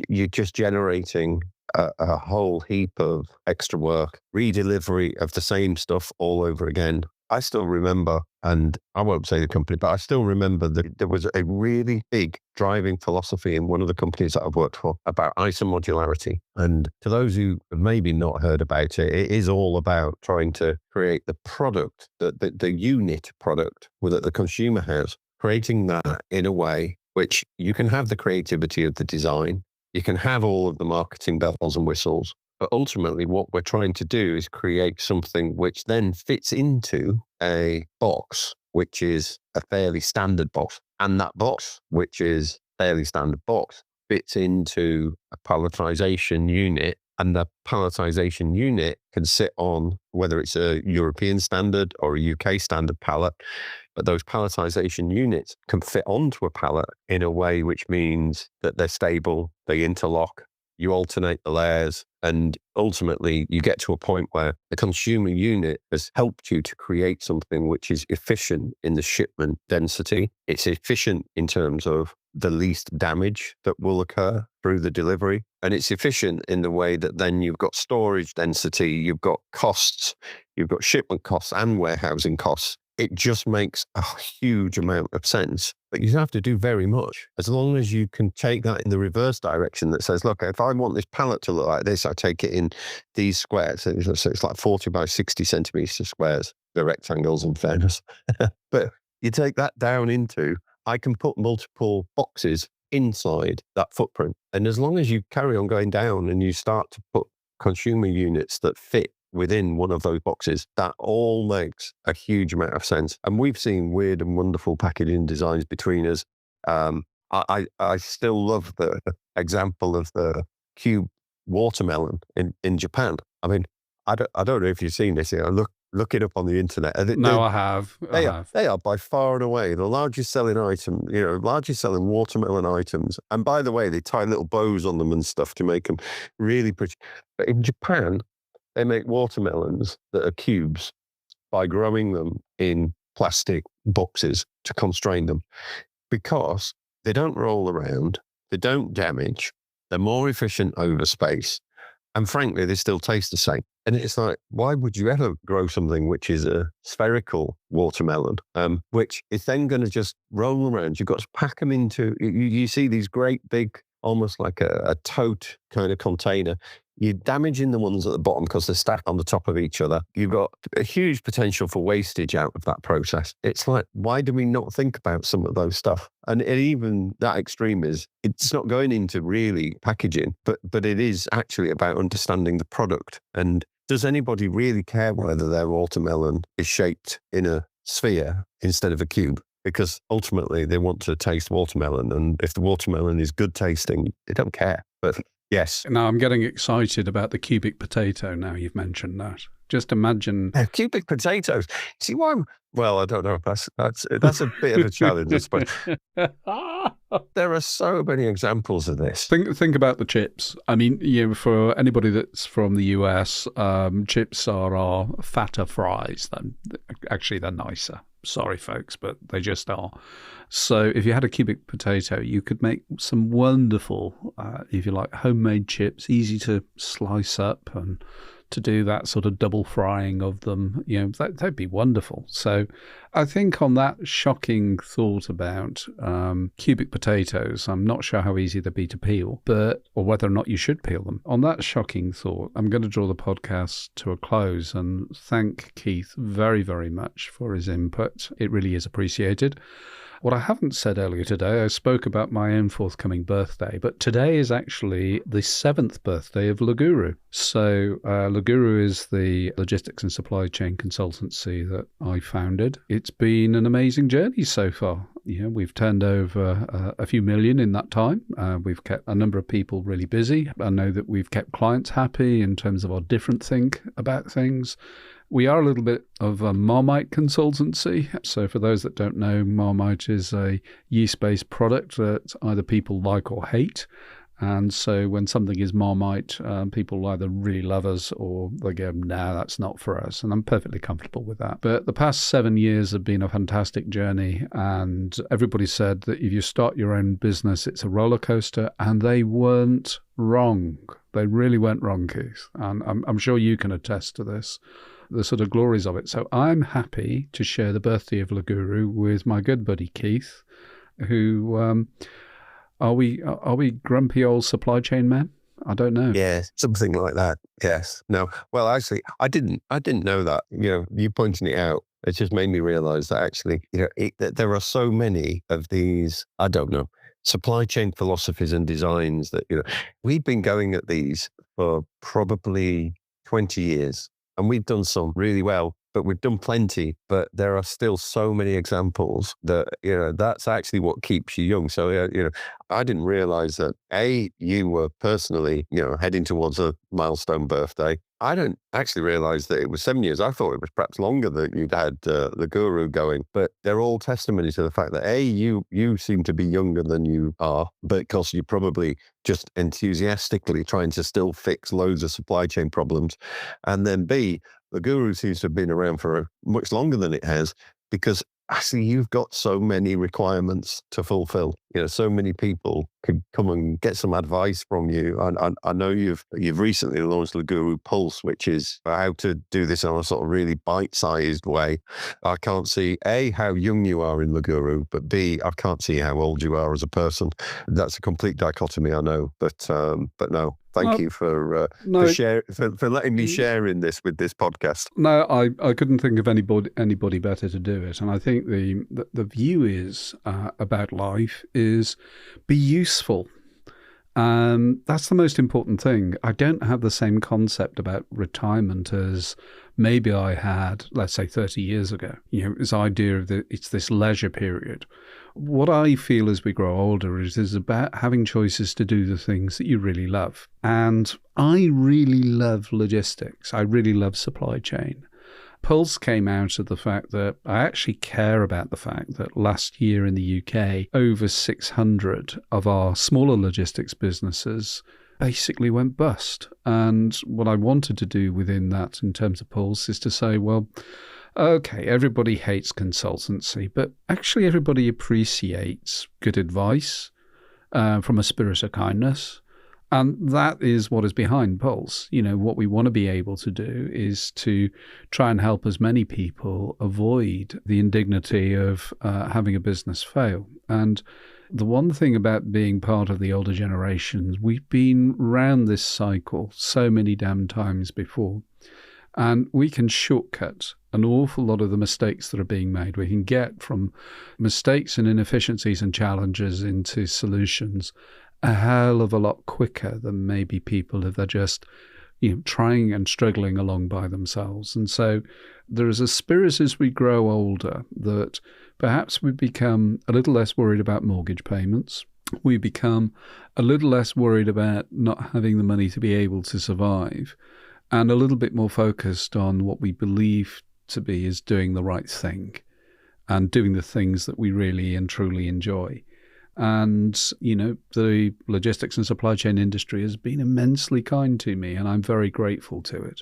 you're just generating a whole heap of extra work, redelivery of the same stuff all over again. I still remember, and I won't say the company, but I still remember that there was a really big driving philosophy in one of the companies that I've worked for about isomodularity. And to those who have maybe not heard about it, it is all about trying to create the product, the unit product that the consumer has, creating that in a way which you can have the creativity of the design, you can have all of the marketing bells and whistles, but ultimately what we're trying to do is create something which then fits into a box, which is a fairly standard box. And that box, which is a fairly standard box, fits into a palletization unit. And the palletization unit can sit on, whether it's a European standard or a UK standard pallet, but those palletization units can fit onto a pallet in a way which means that they're stable, they interlock, you alternate the layers, and ultimately you get to a point where the consumer unit has helped you to create something which is efficient in the shipment density. It's efficient in terms of the least damage that will occur through the delivery. And it's efficient in the way that then you've got storage density, you've got costs, you've got shipment costs and warehousing costs. It just makes a huge amount of sense. But you don't have to do very much. As long as you can take that in the reverse direction that says, look, if I want this pallet to look like this, I take it in these squares. So it's like 40 by 60 centimetres squares. They're rectangles in fairness. But you take that down into, I can put multiple boxes inside that footprint. And as long as you carry on going down and you start to put consumer units that fit within one of those boxes, that all makes a huge amount of sense. And we've seen weird and wonderful packaging designs between us. I still love the example of the cube watermelon in Japan. I mean, I don't know if you've seen this. Look it up on the internet. No, I have. They are by far and away the largest selling item, largest selling watermelon items. And by the way, they tie little bows on them and stuff to make them really pretty. But in Japan, they make watermelons that are cubes by growing them in plastic boxes to constrain them, because they don't roll around, they don't damage, they're more efficient over space, and frankly, they still taste the same. And it's like, why would you ever grow something which is a spherical watermelon, which is then going to just roll around? You've got to pack them into, you see these great big, almost like a tote kind of container. You're damaging the ones at the bottom because they're stacked on the top of each other. You've got a huge potential for wastage out of that process. It's like, why do we not think about some of those stuff? And even that extreme is, it's not going into really packaging, but it is actually about understanding the product. And does anybody really care whether their watermelon is shaped in a sphere instead of a cube? Because ultimately they want to taste watermelon. And if the watermelon is good tasting, they don't care. But yes. Now I'm getting excited about the cubic potato now you've mentioned that. Just imagine. Cubic potatoes. See why? Well, I don't know. That's a bit of a challenge, I suppose. There are so many examples of this. Think about the chips. I mean, for anybody that's from the US, chips are our fatter fries. Actually, they're nicer. Sorry, folks, but they just are. So if you had a cubic potato, you could make some wonderful, if you like, homemade chips, easy to slice up, and to do that sort of double frying of them, that'd be wonderful. So I think on that shocking thought about cubic potatoes, I'm not sure how easy they'd be to peel, or whether or not you should peel them. On that shocking thought, I'm going to draw the podcast to a close and thank Keith very, very much for his input. It really is appreciated. What I haven't said earlier today, I spoke about my own forthcoming birthday, but today is actually the 7th birthday of Loguru. So Loguru is the logistics and supply chain consultancy that I founded. It's been an amazing journey so far. We've turned over a few million in that time. We've kept a number of people really busy. I know that we've kept clients happy in terms of our different think about things. We are a little bit of a Marmite consultancy. So for those that don't know, Marmite is a yeast-based product that either people like or hate. And so when something is Marmite, people either really love us or they go, nah, that's not for us. And I'm perfectly comfortable with that. But the past 7 years have been a fantastic journey. And everybody said that if you start your own business, it's a roller coaster. And they weren't wrong. They really weren't wrong, Keith. And I'm sure you can attest to this, the sort of glories of it. So I'm happy to share the birthday of Loguru with my good buddy Keith, who... Are we grumpy old supply chain men? I don't know. Yeah, something like that. Yes. No. Well, actually, I didn't know that. You pointing it out, it just made me realize that actually, that there are so many of these, I don't know, supply chain philosophies and designs that, we've been going at these for probably 20 years and we've done some really well. but we've done plenty. But there are still so many examples that, that's actually what keeps you young. So, I didn't realize that, you were personally, heading towards a milestone birthday. I don't actually realize that it was 7 years. I thought it was perhaps longer that you'd had the Guru going, but they're all testimony to the fact that you seem to be younger than you are, because you're probably just enthusiastically trying to still fix loads of supply chain problems. And then B, the Guru seems to have been around for much longer than it has, because actually you've got so many requirements to fulfill. So many people could come and get some advice from you. I know you've recently launched the Guru Pulse, which is how to do this in a sort of really bite-sized way. I can't see how young you are in the Guru, but B, I can't see how old you are as a person. That's a complete dichotomy, I know, but no. Thank you for letting me share in this with this podcast. No, I couldn't think of anybody better to do it. And I think the view is about life is be useful. That's the most important thing. I don't have the same concept about retirement as maybe I had, let's say, 30 years ago. This idea of it's this leisure period. What I feel as we grow older is about having choices to do the things that you really love. And I really love logistics. I really love supply chain. Pulse came out of the fact that I actually care about the fact that last year in the UK, over 600 of our smaller logistics businesses basically went bust. And what I wanted to do within that in terms of Pulse is to say, well, okay, everybody hates consultancy, but actually everybody appreciates good advice from a spirit of kindness. And that is what is behind Pulse. What we want to be able to do is to try and help as many people avoid the indignity of having a business fail. And the one thing about being part of the older generations, we've been round this cycle so many damn times before. And we can shortcut an awful lot of the mistakes that are being made. We can get from mistakes and inefficiencies and challenges into solutions a hell of a lot quicker than maybe people if they're just trying and struggling along by themselves. And so there is a spirit as we grow older that perhaps we become a little less worried about mortgage payments. We become a little less worried about not having the money to be able to survive, and a little bit more focused on what we believe to be is doing the right thing and doing the things that we really and truly enjoy. And, the logistics and supply chain industry has been immensely kind to me, and I'm very grateful to it.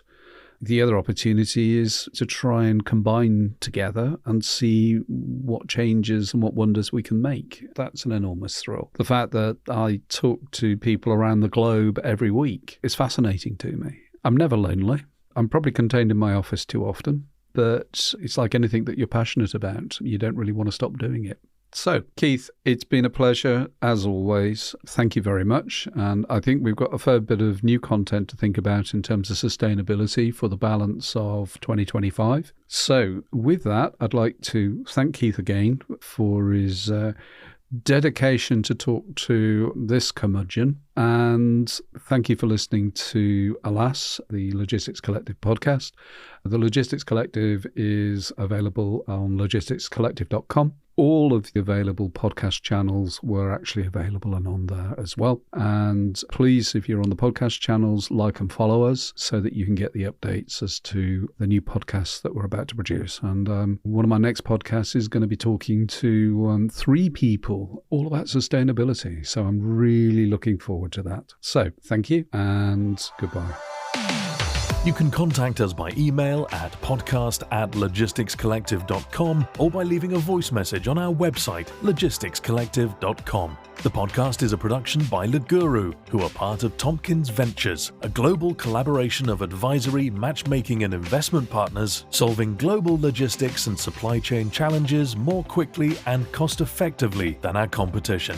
The other opportunity is to try and combine together and see what changes and what wonders we can make. That's an enormous thrill. The fact that I talk to people around the globe every week is fascinating to me. I'm never lonely. I'm probably contained in my office too often, but it's like anything that you're passionate about. You don't really want to stop doing it. So, Keith, it's been a pleasure, as always. Thank you very much. And I think we've got a fair bit of new content to think about in terms of sustainability for the balance of 2025. So, with that, I'd like to thank Keith again for his dedication to talk to this curmudgeon. And thank you for listening to Alas, the Logistics Collective podcast. The Logistics Collective is available on logisticscollective.com. All of the available podcast channels were actually available and on there as well. And please, if you're on the podcast channels, like and follow us so that you can get the updates as to the new podcasts that we're about to produce. And one of my next podcasts is going to be talking to 3 people all about sustainability. So I'm really looking forward to that. So thank you and goodbye. You can contact us by email at podcast@logisticscollective.com or by leaving a voice message on our website, logisticscollective.com. The podcast is a production by Loguru, who are part of Tompkins Ventures, a global collaboration of advisory, matchmaking and investment partners solving global logistics and supply chain challenges more quickly and cost effectively than our competition.